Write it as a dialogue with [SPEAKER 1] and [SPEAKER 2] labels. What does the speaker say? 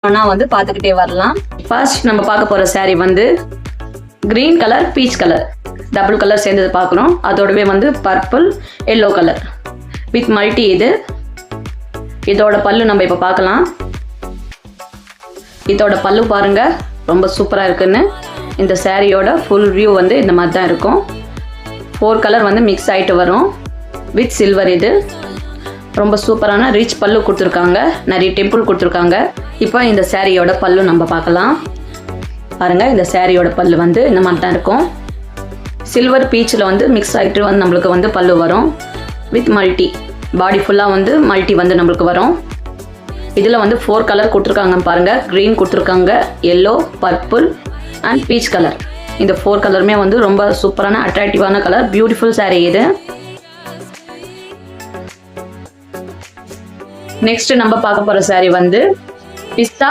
[SPEAKER 1] ஆனால் வந்து பார்த்துக்கிட்டே வரலாம்.
[SPEAKER 2] ஃபர்ஸ்ட் நம்ம பார்க்க போகிற saree வந்து green colour peach colour double colour சேர்ந்தது பார்க்குறோம். அதோடவே வந்து purple yellow colour with multi. இதோட பல்லு நம்ம இப்போ பார்க்கலாம். இதோட பல்லு பாருங்க ரொம்ப சூப்பராக இருக்குன்னு. இந்த சாரியோட ஃபுல் வியூ வந்து இந்த மாதிரி தான் இருக்கும். 4 கலர் வந்து மிக்ஸ் ஆகிட்டு வரும் வித் சில்வர். இது ரொம்ப சூப்பரான ரிச் பல்லு கொடுத்துருக்காங்க, நிறைய டெம்பிள் கொடுத்துருக்காங்க. இப்போ இந்த சாரியோட பல்லு நம்ம பார்க்கலாம். பாருங்க இந்த சாரியோட பல்லு வந்து இந்த மாதிரி தான் இருக்கும். சில்வர் பீச்சில் வந்து மிக்ஸ் ஆகிட்டு வந்து நம்மளுக்கு வந்து பல்லு வரும் வித் மல்டி. பாடி ஃபுல்லாக வந்து மல்டி வந்து நம்மளுக்கு வரும். இதில் வந்து 4 கலர் கொடுத்துருக்காங்க பாருங்கள். க்ரீன் கொடுத்துருக்காங்க, yellow, purple and peach colour. இந்த 4 கலருமே வந்து ரொம்ப சூப்பரான அட்ராக்டிவான கலர். பியூட்டிஃபுல் saree இது. நெக்ஸ்ட் நம்ம பார்க்க போகிற saree வந்து பிஸ்தா